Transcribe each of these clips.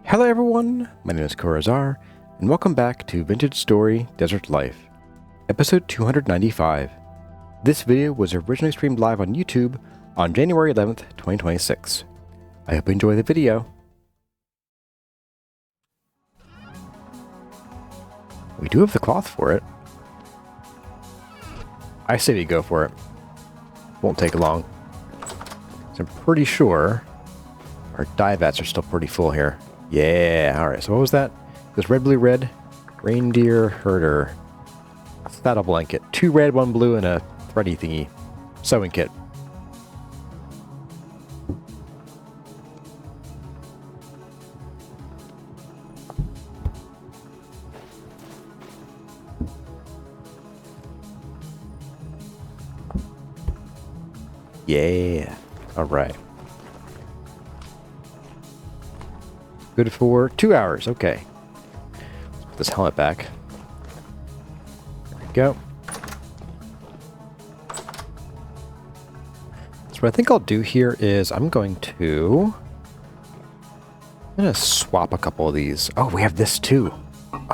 Hello everyone, my name is Corazar, and welcome back to Vintage Story Desert Life, episode 295. This video was originally streamed live on YouTube on January 11th, 2026. I hope you enjoy the video. We do have the cloth for it. I say we go for it. Won't take long. So I'm pretty sure our dye vats are still pretty full here. Yeah, alright, so what was that? This red, blue, red. Reindeer herder. Saddle blanket. 2 red, 1 blue, and a thready thingy. Sewing kit. Yeah, alright. Good for 2 hours, okay. Let's put this helmet back. There we go. So what I think I'll do here is I'm going to swap a couple of these. Oh, we have this too.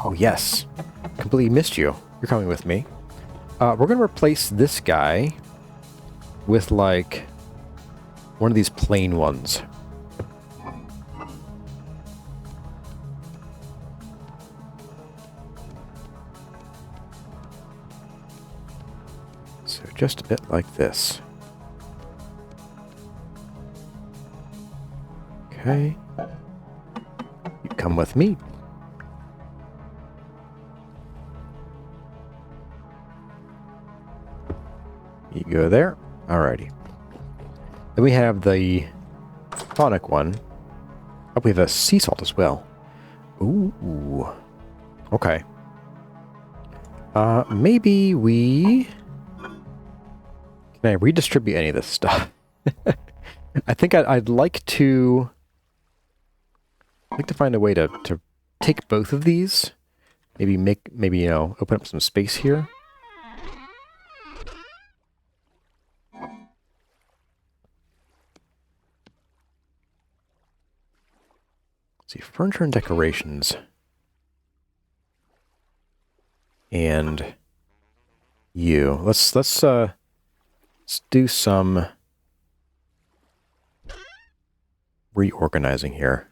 Oh, yes. Completely missed you. You're coming with me. We're going to replace this guy with, like, one of these plain ones. So just a bit like this. Okay. You come with me. You go there. Alrighty. Then we have the tonic one. Oh, we have a sea salt as well. Ooh. Okay. Maybe we... Can I redistribute any of this stuff? I think I'd like to... find a way to take both of these. Maybe you know, open up some space here. Let's see, furniture and decorations. And you. Let's do some reorganizing here.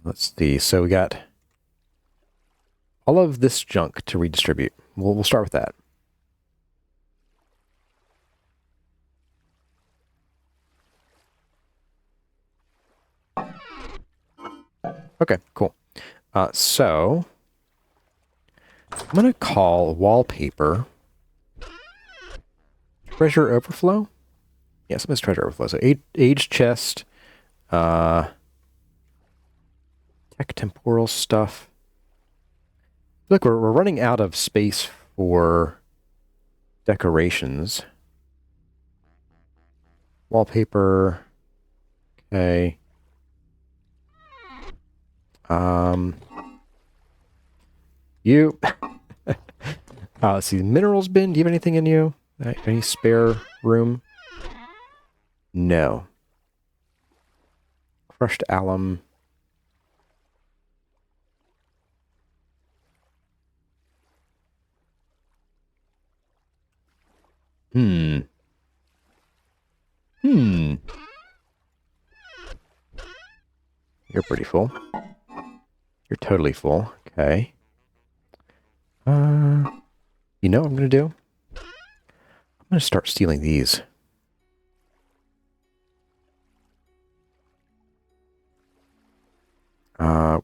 Let's see. So we got all of this junk to redistribute. We'll start with that. Okay, cool. So I'm going to call wallpaper treasure overflow. Yeah, something's treasure overflow. So age chest, tech temporal stuff. Look, we're running out of space for decorations. Wallpaper. Okay. You. Let's see. Minerals bin. Do you have anything in you? Any spare room? No. Crushed alum. You're pretty full. You're totally full. Okay. You know what I'm going to do? I'm going to start stealing these.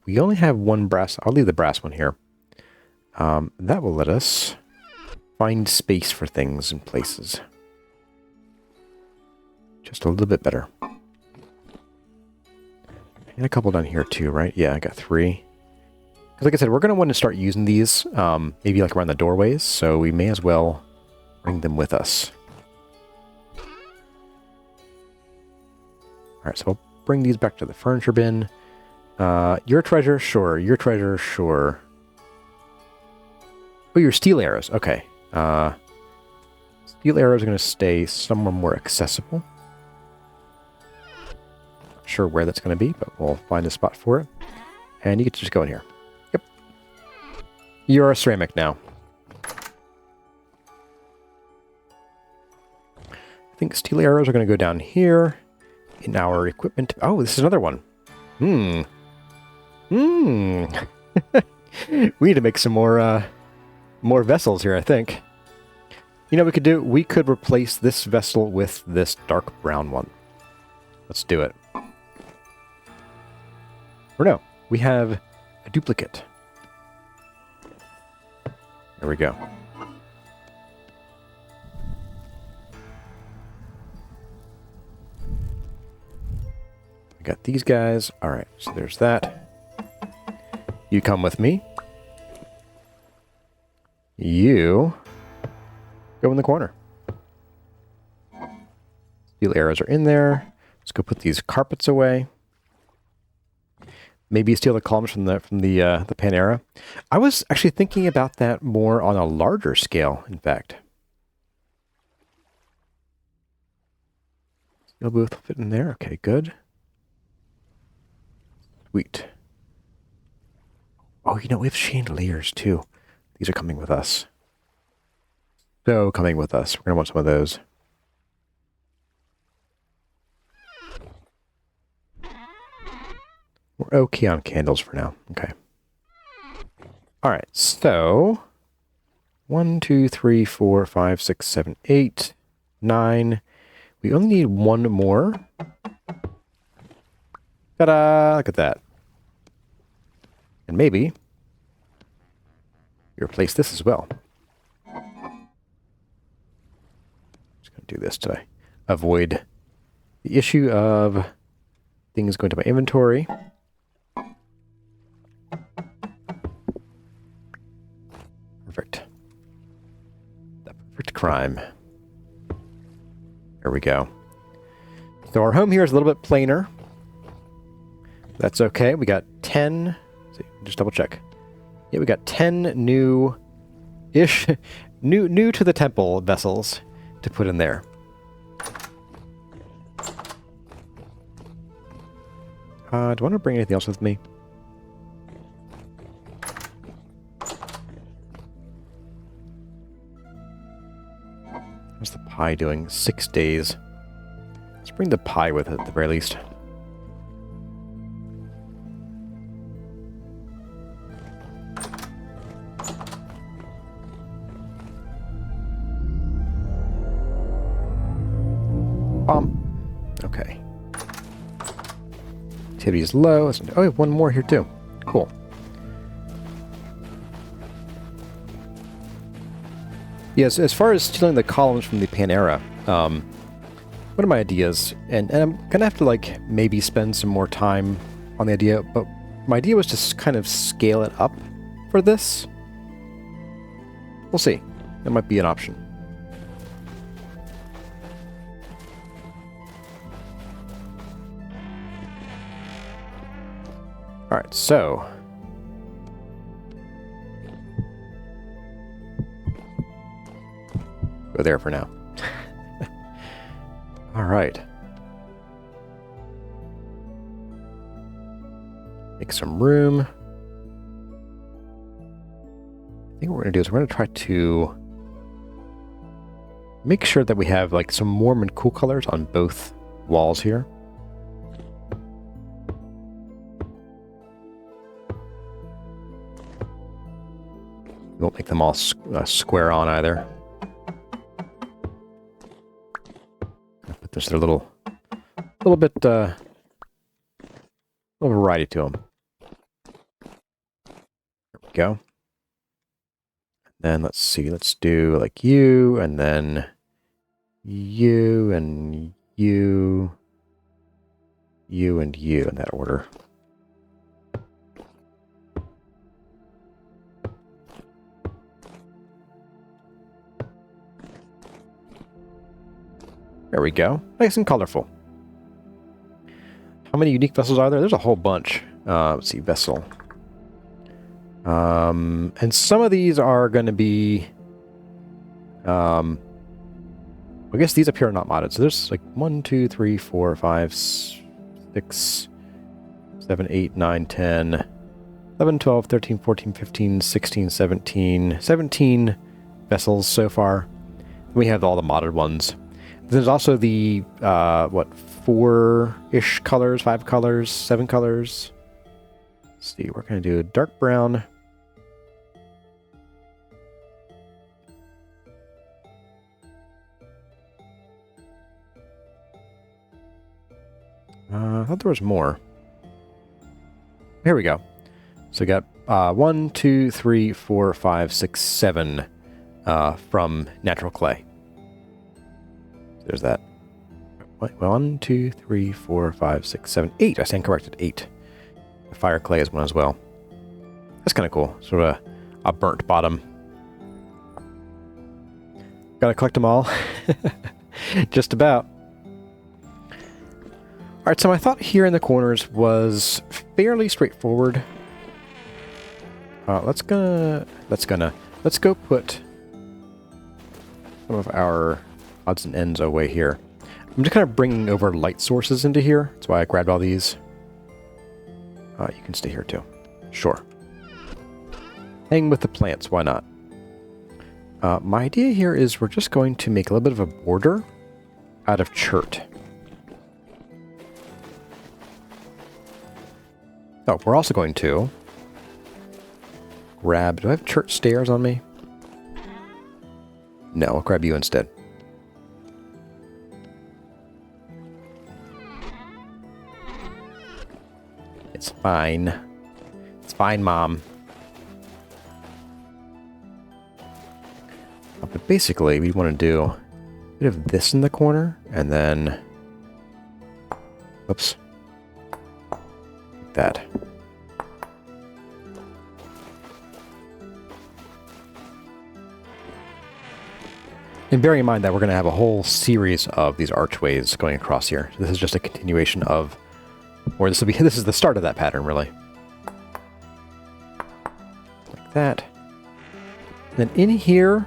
We only have one brass. I'll leave the brass one here. That will let us find space for things and places. Just a little bit better. And a couple down here too, right? Yeah, I got 3. Because like I said, we're going to want to start using these, maybe like around the doorways, so we may as well bring them with us. Alright, so I'll bring these back to the furniture bin. Your treasure? Sure. Your treasure? Sure. Oh, your steel arrows. Okay. Steel arrows are going to stay somewhere more accessible. sure where that's going to be, but we'll find a spot for it. And you get to just go in here. Yep. You're a ceramic now. I think steel arrows are going to go down here in our equipment. Oh, this is another one. We need to make some more vessels here, I think. You know what we could do? We could replace this vessel with this dark brown one. Let's do it. Or no, we have a duplicate. There we go. We got these guys. All right, so there's that. You come with me. You go in the corner. Steel arrows are in there. Let's go put these carpets away. Maybe steal the columns from the Panera. I was actually thinking about that more on a larger scale, in fact. Steel booth will fit in there. Okay, good. Sweet. Oh, you know, we have chandeliers too. These are coming with us. So coming with us. We're going to want some of those. We're okay on candles for now. Okay. All right. So 1, 2, 3, 4, 5, 6, 7, 8, 9. We only need one more. Ta-da! Look at that. And maybe we replace this as well. Just going to do this to avoid the issue of things going to my inventory. Perfect. The perfect crime. There we go. So our home here is a little bit plainer. That's okay. We got 10. Just double check. Yeah, we got 10 new-ish, new to the temple vessels to put in there. Do I want to bring anything else with me? How's the pie doing? 6 days. Let's bring the pie with it at the very least. Okay. Activity is low. Oh, we have one more here too. Cool. Yes, as far as stealing the columns from the Panera, one of my ideas, and I'm gonna have to like maybe spend some more time on the idea, but my idea was to kind of scale it up for this. We'll see. That might be an option. All right, so go there for now. All right. Make some room. I think what we're going to do is we're going to try to make sure that we have like some warm and cool colors on both walls here. We won't make them all square on either. Put this a little bit, little variety to them. There we go. Then let's see, let's do like you, and then you, and you, you, and you in that order. There we go. Nice and colorful. How many unique vessels are there? There's a whole bunch. Let's see, vessel. And some of these are going to be... I guess these up here are not modded. So there's like 1, 2, 3, 4, 5, 6, 6, 7, 8, 9, 10, 11, 12, 13, 14, 15, 16, 17, 17 vessels so far. We have all the modded ones. There's also the, 4-ish colors, 5 colors, 7 colors. Let's see, we're going to do a dark brown. I thought there was more. Here we go. So we got 1, 2, 3, 4, 5, 6, 7 from natural clay. There's that. 1, 2, 3, 4, 5, 6, 7, 8. I stand corrected. 8. The fire clay is one as well. That's kind of cool. Sort of a burnt bottom. Gotta collect them all. Just about. Alright, so my thought here in the corners was fairly straightforward. Let's go put some of our odds and ends away here. I'm just kind of bringing over light sources into here. That's why I grabbed all these. You can stay here too. Sure. Hang with the plants, why not? My idea here is we're just going to make a little bit of a border out of chert. Oh, we're also going to grab... Do I have chert stairs on me? No, I'll grab you instead. It's fine. It's fine, Mom. But basically, we want to do a bit of this in the corner, and then... Oops. Like that. And bearing in mind that we're going to have a whole series of these archways going across here. So this is just a continuation of... Or this is the start of that pattern, really. Like that. And then in here...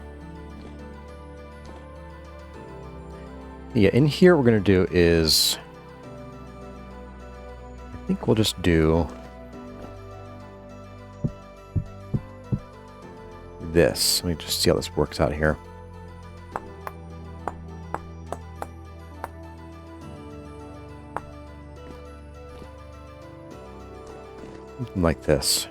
Yeah, in here what we're going to do is... I think we'll just do... this. Let me just see how this works out here. Something like this.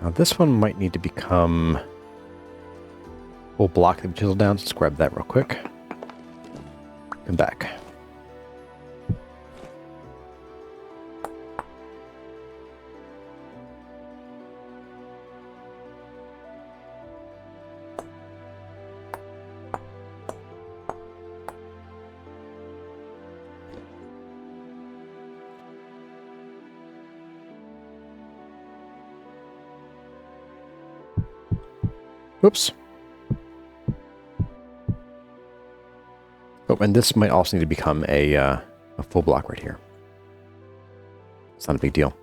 Now this one might need to become full block that we chiseled down. So let's grab that real quick. Come back. Oops. Oh, and this might also need to become a full block right here. It's not a big deal.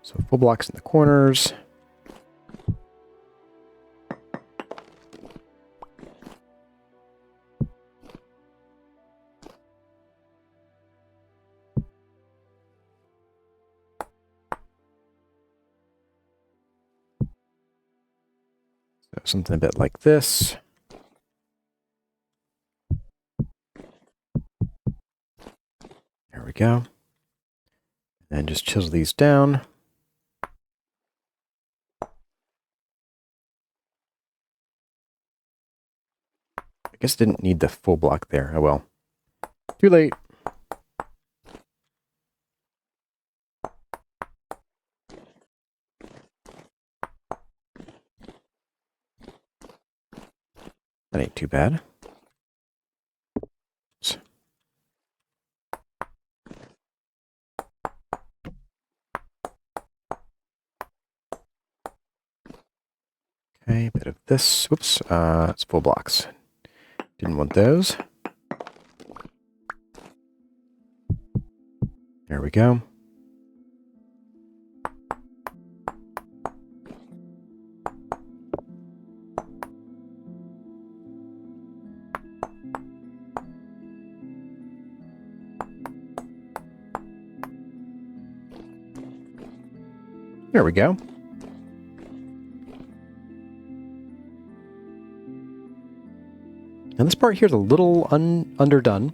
So full blocks in the corners. Something a bit like this. There we go. And just chisel these down. I guess I didn't need the full block there. Oh well. Too late. That ain't too bad. Bit of this. Whoops. It's full blocks. Didn't want those. There we go. There we go. And this part here is a little underdone.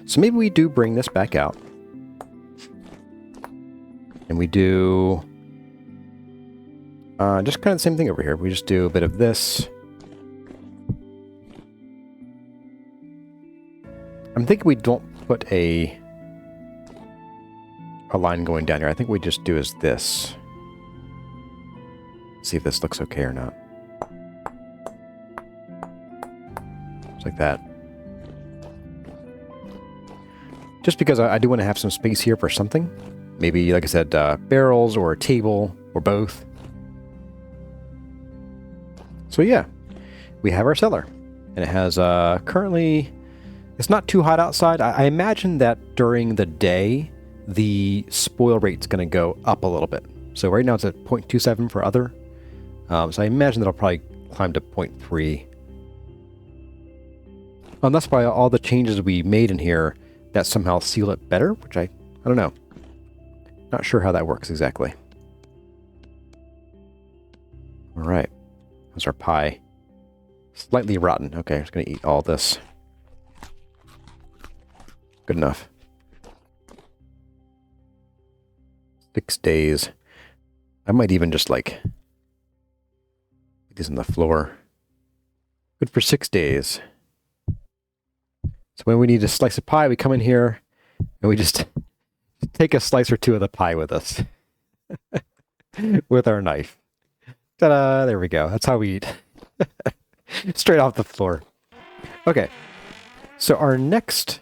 So maybe we do bring this back out. And we do just kind of the same thing over here. We just do a bit of this. I'm thinking we don't put a line going down here. I think we just do is this. See if this looks okay or not. Just like that. Just because I do want to have some space here for something. Maybe, like I said, barrels or a table or both. So yeah, we have our cellar. And it has currently, it's not too hot outside. I imagine that during the day, the spoil rate's going to go up a little bit. So right now it's at 0.27 for other. So I imagine that'll probably climb to 0.3. And that's why all the changes we made in here that somehow seal it better, which I don't know. Not sure how that works exactly. All right. That's our pie. Slightly rotten. Okay, I'm just going to eat all this. Good enough. 6 days. I might even just like put these on the floor. Good for 6 days. So when we need a slice of pie, we come in here and we just take a slice or two of the pie with us. With our knife. Ta-da! There we go. That's how we eat. Straight off the floor. Okay. So our next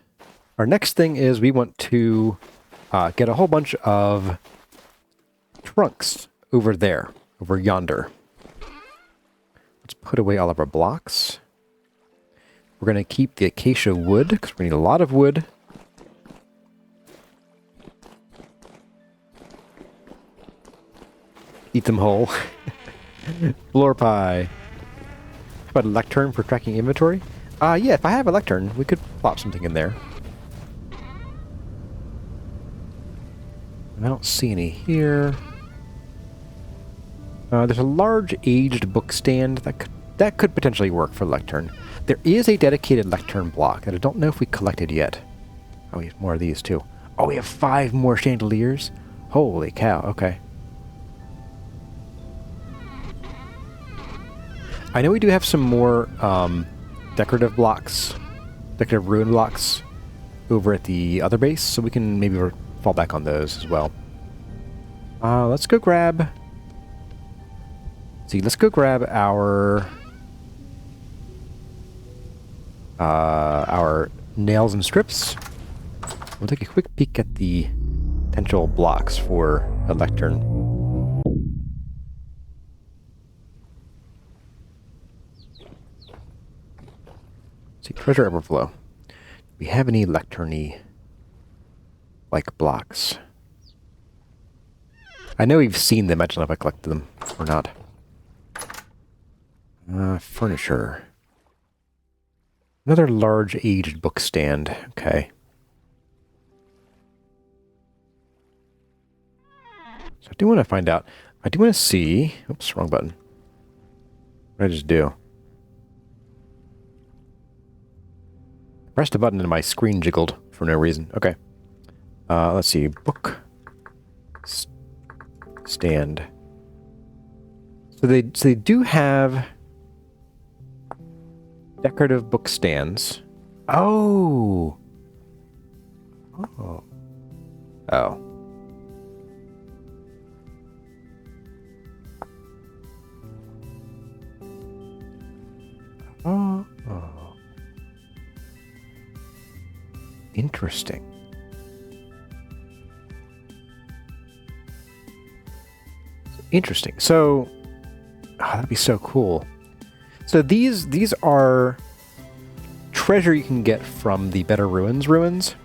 thing is we want to get a whole bunch of trunks over there, over yonder. Let's put away all of our blocks. We're going to keep the acacia wood, because we need a lot of wood. Eat them whole. Floor pie. How about a lectern for tracking inventory? Yeah, if I have a lectern, we could plop something in there. I don't see any here. There's a large aged book stand that could potentially work for lectern. There is a dedicated lectern block that I don't know if we collected yet. Oh, we have more of these too. Oh, we have 5 more chandeliers. Holy cow, okay. I know we do have some more decorative blocks, decorative ruin blocks over at the other base, so we can maybe fall back on those as well. Let's go grab... let's go grab our nails and strips. We'll take a quick peek at the potential blocks for a lectern. See, treasure overflow. Do we have any lectern-y like blocks? I know we've seen them. I don't know if I collected them or not. Furniture. Another large aged book stand. Okay. So I do want to find out. I do want to see. Oops, wrong button. What did I just do? Pressed a button and my screen jiggled for no reason. Okay. Let's see. Book stand. So they do have decorative book stands. Oh. Oh. Oh. Oh. Oh. Interesting. Interesting. So, that'd be so cool. So these are treasure you can get from the Better Ruins ruins.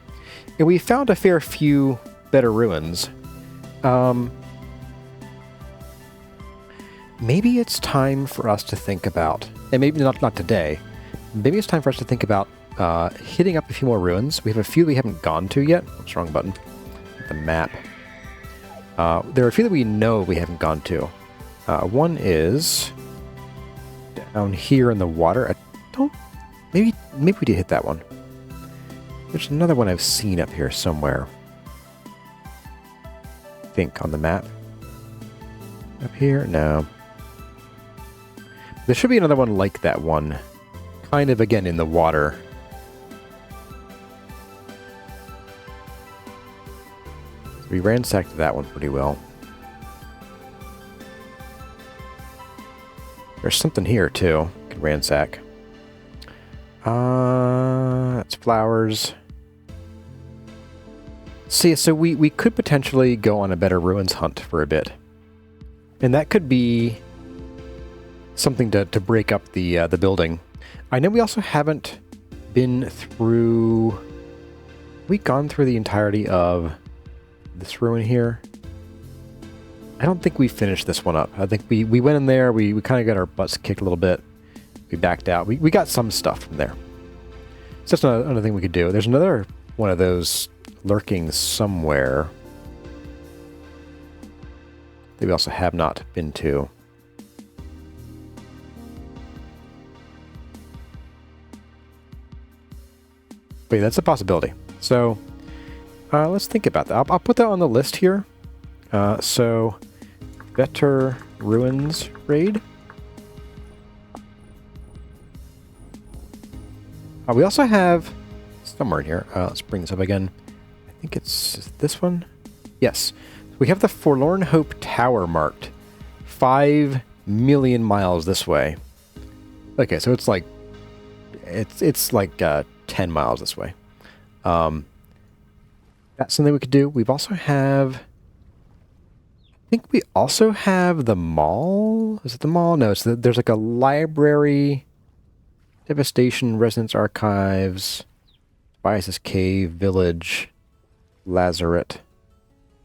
And we found a fair few Better Ruins. Maybe it's time for us to think about, and maybe not today, maybe it's time for us to think about hitting up a few more ruins. We have a few we haven't gone to yet. Oops, wrong button. The map. There are a few that we know we haven't gone to. One is down here in the water. Maybe we did hit that one. There's another one I've seen up here somewhere. I think on the map. Up here? No. There should be another one like that one. Kind of, again, in the water. So we ransacked that one pretty well. There's something here, too. We could ransack. That's flowers. See, so we could potentially go on a Better Ruins hunt for a bit. And that could be something to break up the building. I know we also haven't been through... We've gone through the entirety of this ruin here. I don't think we finished this one up. I think we went in there, we kind of got our butts kicked a little bit. We backed out. We got some stuff from there. So that's another thing we could do. There's another one of those lurking somewhere that we also have not been to. But yeah, that's a possibility. So let's think about that. I'll put that on the list here. So Better Ruins raid. We also have somewhere in here. Let's bring this up again. I think it's this one. Yes. We have the Forlorn Hope Tower marked 5 million miles this way. Okay, so it's like 10 miles this way. That's something we could do. We've also have... I think we also have the mall. Is it the mall? No, there's like a library, Devastation, Residence Archives, Bias's Cave, Village, Lazaret.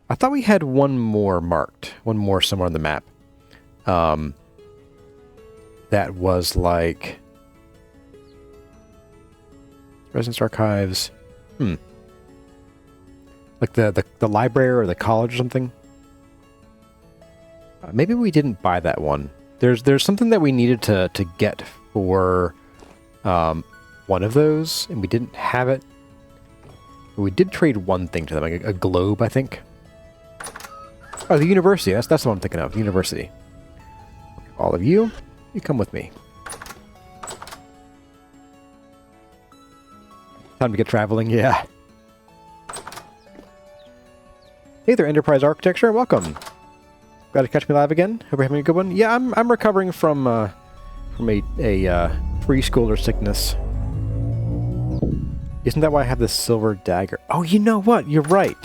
I thought we had one more marked. One more somewhere on the map. That was like... Residence Archives. Like the library or the college or something. Maybe we didn't buy that one. There's something that we needed to get for one of those, and we didn't have it. But we did trade one thing to them, like a globe, I think. Oh, the university. That's the one I'm thinking of. The university. All of you, you come with me. Time to get traveling, yeah. Hey there, Enterprise Architecture. Welcome. Glad to catch me live again. Hope you're having a good one. Yeah, I'm recovering from a preschooler sickness. Isn't that why I have this silver dagger? Oh, you know what? You're right.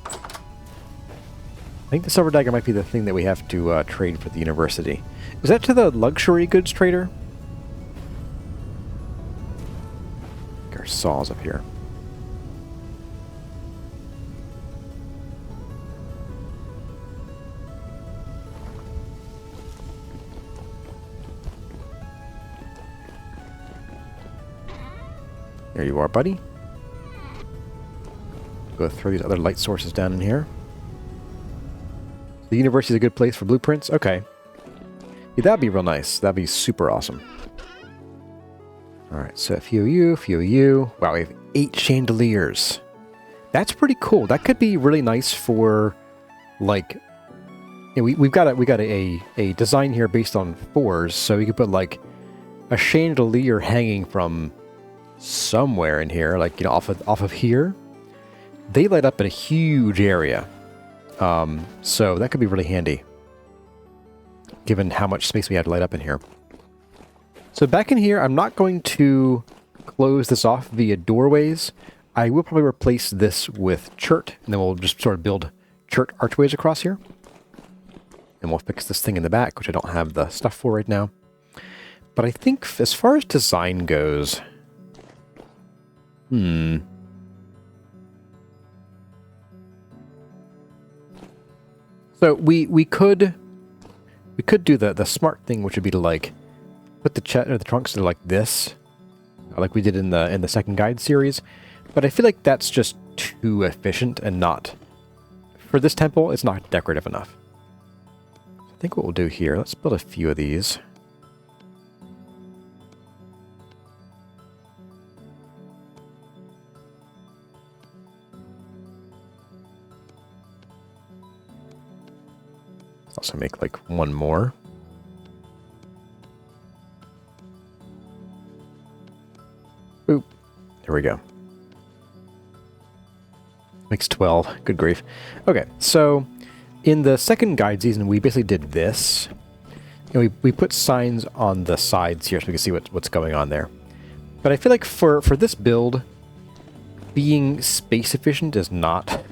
I think the silver dagger might be the thing that we have to trade for the university. Is that to the luxury goods trader? Our saws up here. There you are, buddy. Go throw these other light sources down in here. The university is a good place for blueprints? Okay. Yeah, that'd be real nice. That'd be super awesome. Alright, so a few of you, a few of you. Wow, we have 8 chandeliers. That's pretty cool. That could be really nice for, like... You know, we've got a design here based on 4s, so we could put, like, a chandelier hanging from somewhere in here, like, you know, off of here. They light up in a huge area. So that could be really handy, given how much space we had to light up in here. So back in here, I'm not going to close this off via doorways. I will probably replace this with chert, and then we'll just sort of build chert archways across here. And we'll fix this thing in the back, which I don't have the stuff for right now. But I think as far as design goes... So we could do the smart thing, which would be to like put the trunks to like this, like we did in the second guide series. But I feel like that's just too efficient and not for this temple. It's not decorative enough. I think what we'll do here, let's build a few of these. Let's also make like one more. Boop. There we go. Makes 12. Good grief. Okay, so in the second guide season, we basically did this. And we put signs on the sides here so we can see what's going on there. But I feel like for this build, being space efficient is not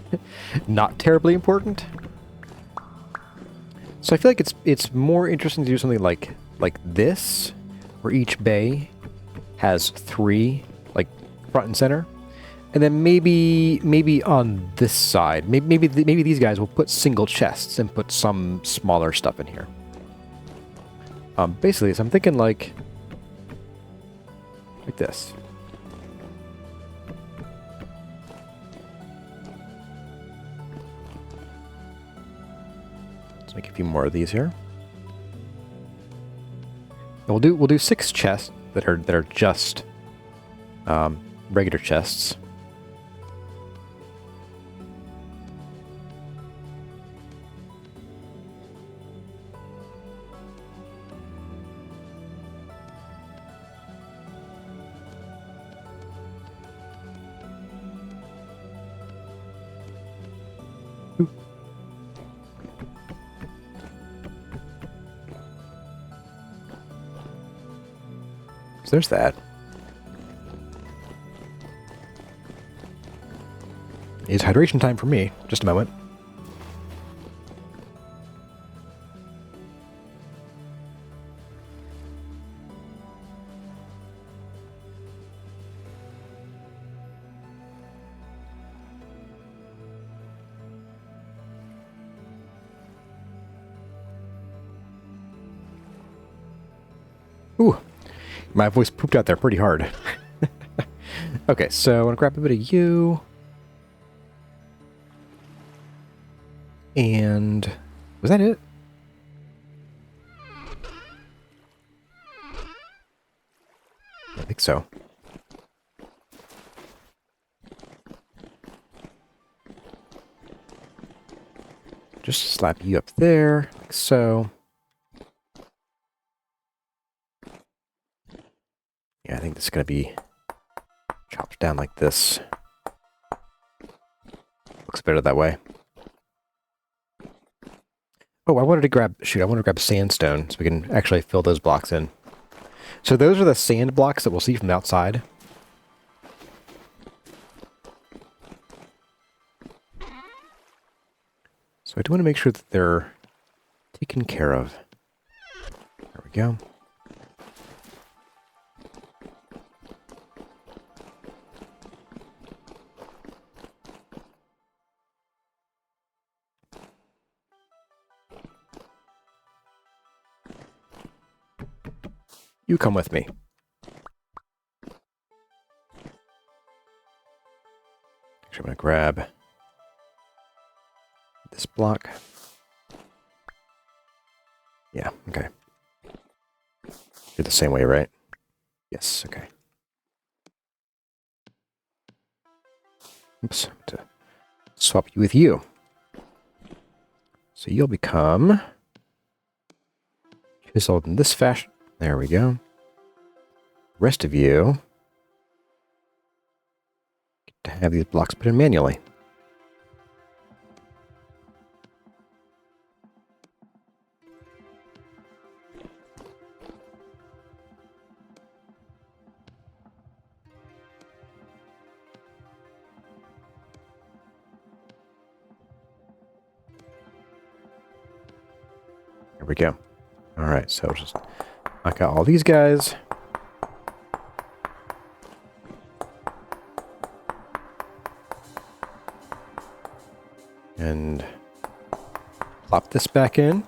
terribly important. So I feel like it's more interesting to do something like this, where each bay has 3 like front and center. And then maybe on this side, maybe these guys will put single chests and put some smaller stuff in here. Basically, so I'm thinking like this. Let's make a few more of these here. And we'll do 6 chests that are just regular chests. So there's that. It's hydration time for me. Just a moment. Ooh. My voice pooped out there pretty hard. Okay, so I want to grab a bit of you. And... was that it? I think so. Just slap you up there, like so. Yeah, I think this is going to be chopped down like this. Looks better that way. Oh, I wanted to grab sandstone so we can actually fill those blocks in. So those are the sand blocks that we'll see from the outside. So I do want to make sure that they're taken care of. There we go. You come with me. Actually, I'm going to grab this block. Yeah, okay. Do the same way, right? Yes, okay. Oops, to swap you with you. So you'll become chiseled in this fashion. There we go. Rest of you get to have these blocks put in manually. There we go. All right, so just Knock out all these guys. And plop this back in.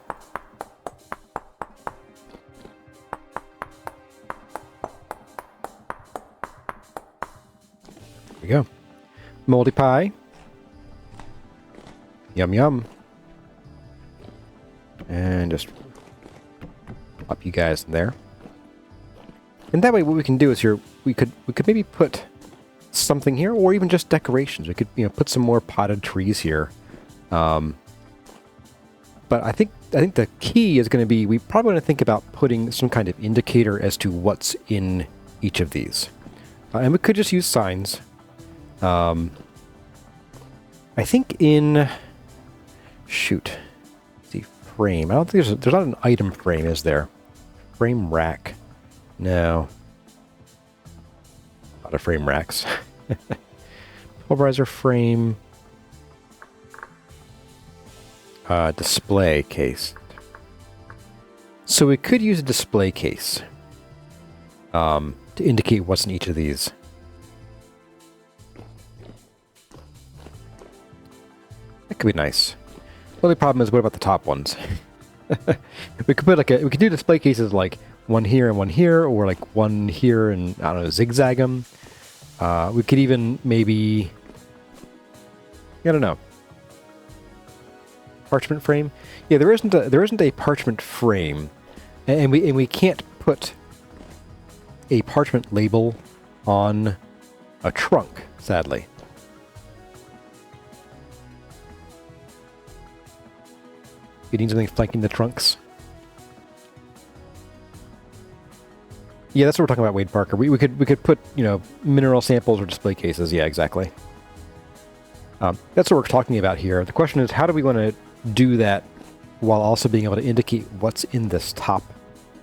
There we go. Moldy pie. Yum yum. And just pop you guys in there. And that way what we can do is here we could maybe put something here, or even just decorations. We could, you know, put some more potted trees here. But I think the key is going to be, we probably want to think about putting some kind of indicator as to what's in each of these. And we could just use signs. I think in... Shoot. Let's see, frame. I don't think there's not an item frame, is there? Frame rack. No. A lot of frame racks. Pulverizer frame. Display case. So we could use a display case to indicate what's in each of these. That could be nice. The only problem is, what about the top ones? We could put we could do display cases like one here and one here, or like one here and, I don't know, zigzag them. We could even maybe, I don't know. Parchment frame? Yeah, there isn't a parchment frame, and we can't put a parchment label on a trunk, sadly. You need something flanking the trunks. Yeah, that's what we're talking about, Wade Parker. We could put, you know, mineral samples or display cases. Yeah, exactly. That's what we're talking about here. The question is, how do we want to do that while also being able to indicate what's in this top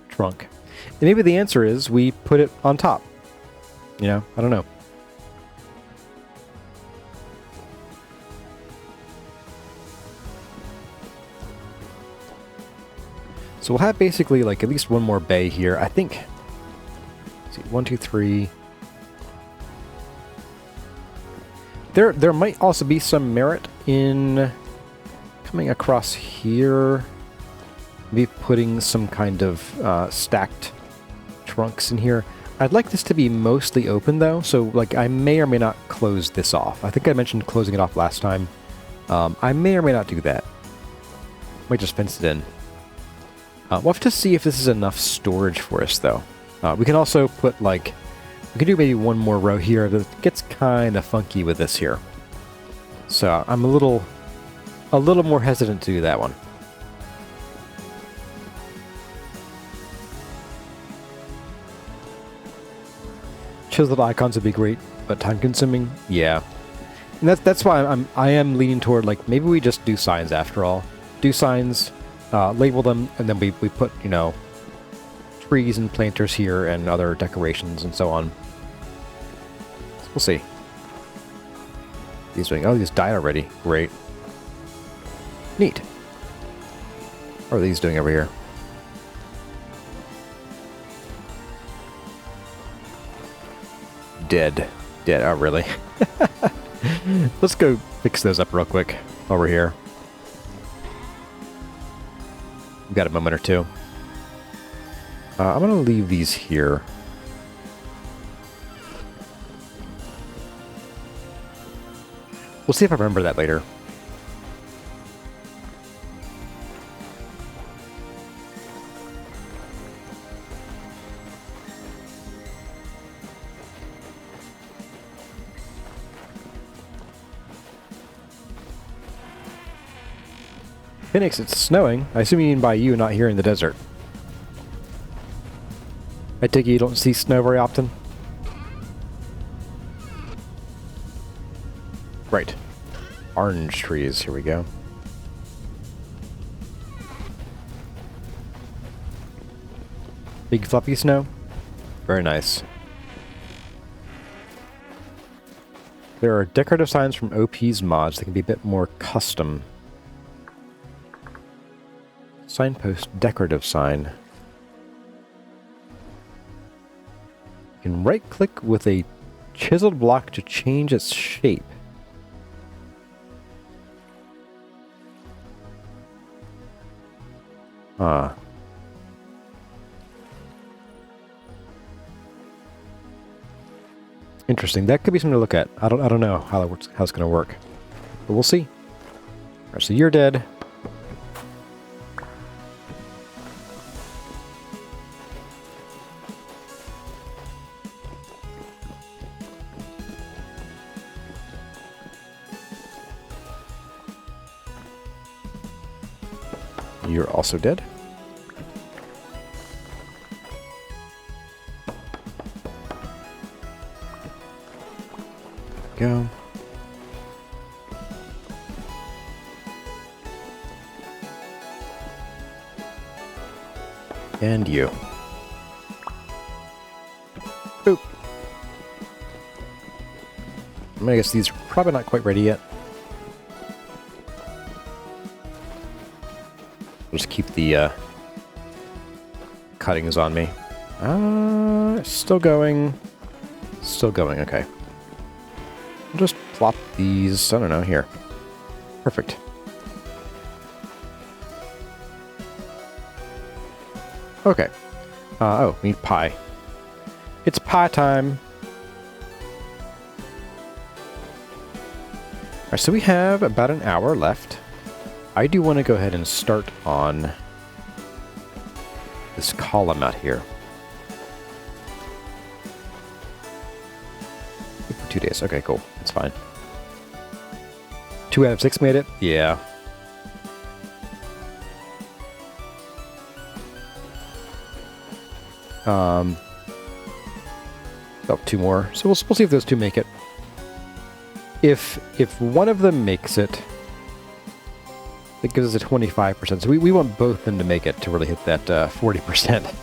trunk? And maybe the answer is we put it on top. You know, I don't know. So we'll have basically like at least one more bay here. I think, let's see, 1, 2, 3. There might also be some merit in coming across here, maybe putting some kind of stacked trunks in here. I'd like this to be mostly open though, so like I may or may not close this off. I think I mentioned closing it off last time. I may or may not do that. Might just fence it in. We'll have to see if this is enough storage for us though. We can also put like, we can do maybe one more row here that gets kind of funky with this here. So I'm a little more hesitant to do that one. Chiseled icons would be great, but time consuming. Yeah, and that's why I am leaning toward like maybe we just do signs after all. Do signs, label them, and then we put, you know, trees and planters here and other decorations and so on. We'll see. These doing, oh, these died already. Great. Neat. What are these doing over here? Dead. Dead. Oh, really? Let's go fix those up real quick over here. We've got a moment or two. I'm going to leave these here. We'll see if I remember that later. Phoenix, it's snowing. I assume you mean by you, not here in the desert. I take it you don't see snow very often? Right. Orange trees, here we go. Big fluffy snow? Very nice. There are decorative signs from OP's mods that can be a bit more custom. Signpost decorative sign. can right-click with a chiseled block to change its shape. Interesting. That could be something to look at. I don't know how that works, how it's going to work, but we'll see. All right, so you're dead. You're also dead. Go. And you. Boop. I guess these are probably not quite ready yet. We'll just keep the cuttings on me. Still going. Still going, okay. We'll just plop these, I don't know, here. Perfect. Okay. Oh, we need pie. It's pie time. Alright, so we have about an hour left. I do want to go ahead and start on this column out here. For 2 days. Okay, cool. That's fine. 2 out of 6 made it? Yeah. Oh, 2 more. So we'll see if those 2 make it. If one of them makes it, it gives us a 25%. So we want both of them to make it to really hit that 40%.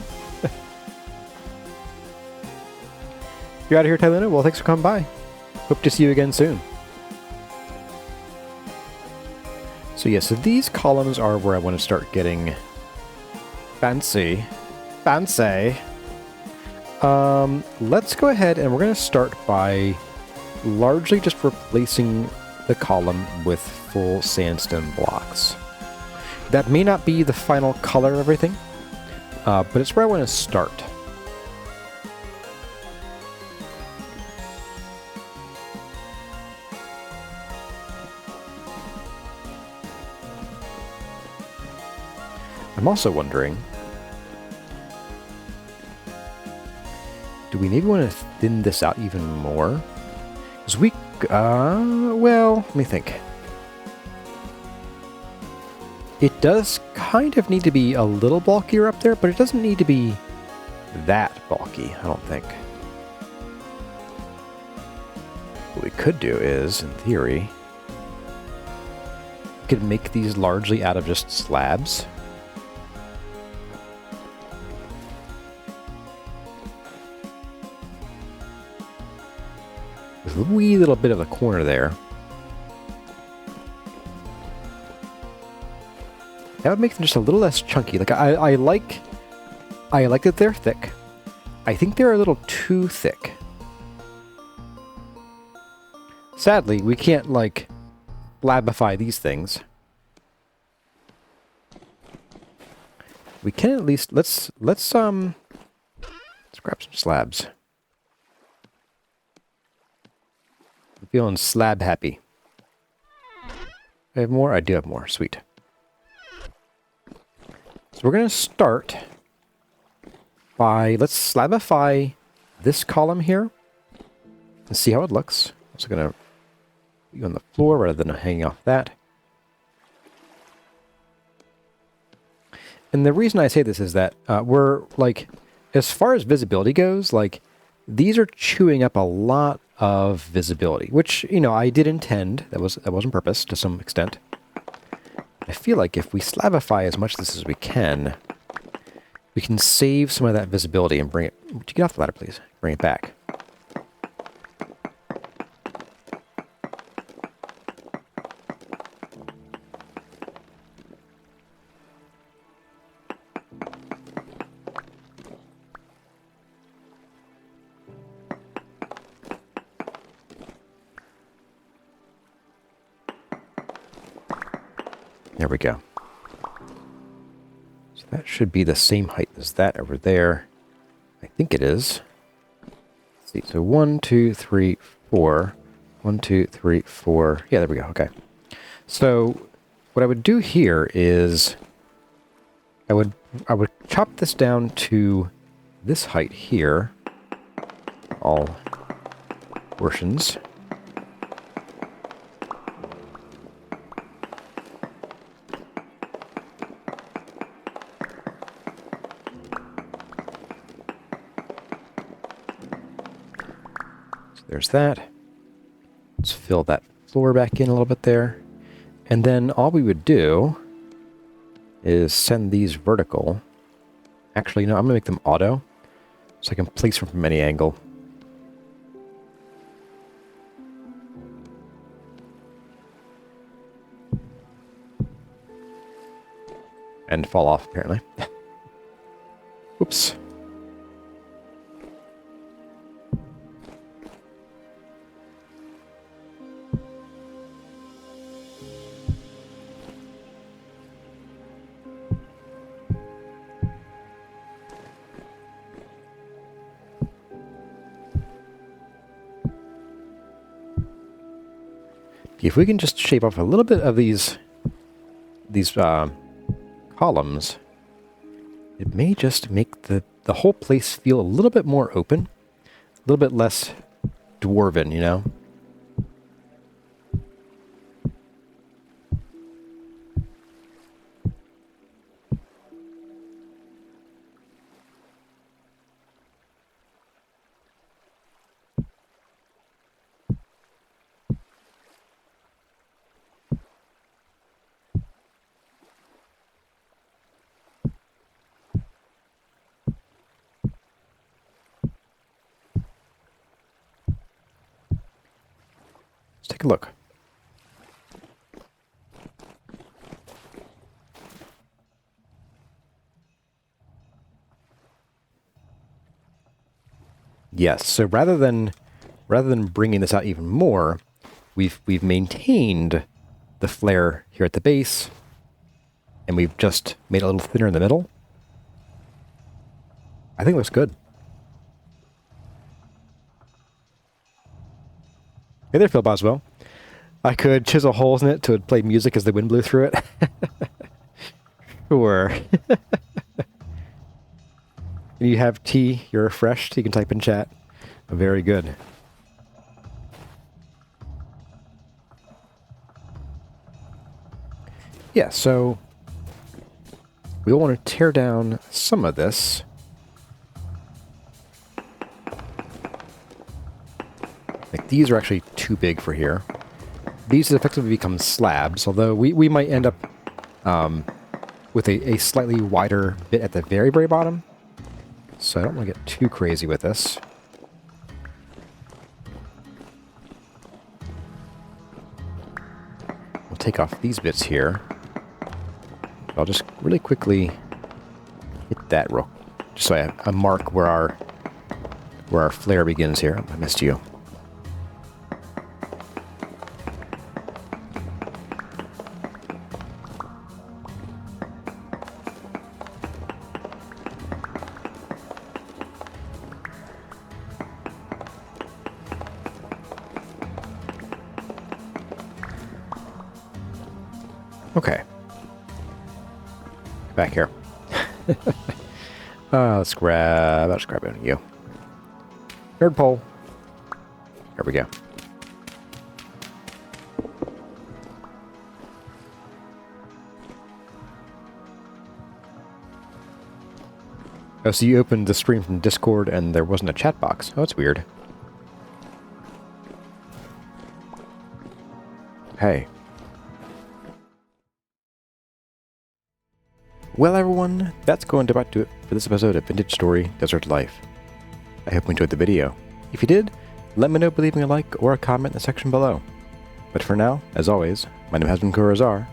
You're out of here, Tylena? Well, thanks for coming by. Hope to see you again soon. So yeah, so these columns are where I want to start getting fancy. Fancy. Let's go ahead and we're going to start by largely just replacing the column with full sandstone blocks. That may not be the final color of everything, but it's where I want to start. I'm also wondering, do we maybe want to thin this out even more? Because we, well, let me think. It does kind of need to be a little bulkier up there, but it doesn't need to be that bulky, I don't think. What we could do is, in theory, we could make these largely out of just slabs. With a wee little bit of a corner there. That would make them just a little less chunky. Like I like that they're thick. I think they're a little too thick. Sadly, we can't like labify these things. We can at least let's grab some slabs. I'm feeling slab happy. I have more? I do have more. Sweet. So we're going to start by, let's slabify this column here and see how it looks. I'm also going to put you on the floor rather than hanging off that. And the reason I say this is that we're, like, as far as visibility goes, like, these are chewing up a lot of visibility, which, you know, I did intend. That was on purpose to some extent. I feel like if we slabify as much of this as we can save some of that visibility and bring it... Would you get off the ladder, please? Bring it back. There we go. So that should be the same height as that over there. I think it is. Let's see. So 1, 2, 3, 4. 1, 2, 3, 4. Yeah, there we go. Okay. So what I would do here is I would chop this down to this height here. All portions. So there's that. Let's fill that floor back in a little bit there. And then all we would do is send these vertical. Actually, no, I'm going to make them auto, so I can place them from any angle. And fall off, apparently. Oops. If we can just shape off a little bit of these columns, it may just make the whole place feel a little bit more open, a little bit less dwarven, you know? Take a look. Yes, so rather than bringing this out even more, we've maintained the flare here at the base, and we've just made it a little thinner in the middle. I think it looks good. Hey there, Phil Boswell. I could chisel holes in it to play music as the wind blew through it. Sure. You have tea, you're refreshed, you can type in chat. Very good. Yeah, so we'll want to tear down some of this. Like, these are actually too big for here. These effectively become slabs, although we might end up with a slightly wider bit at the very, very bottom. So I don't want to get too crazy with this. We'll take off these bits here. I'll just really quickly hit that real, just so I have a mark where our flare begins here. I missed you. Okay. Back here. Let's grab it on you. Third pole. There we go. Oh, so you opened the stream from Discord and there wasn't a chat box. Oh, that's weird. Hey. Well, everyone, that's going to about do it for this episode of Vintage Story Desert Life. I hope you enjoyed the video. If you did, let me know by leaving a like or a comment in the section below. But for now, as always, my name has been Kurazar.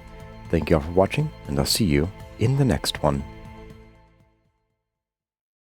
Thank you all for watching, and I'll see you in the next one.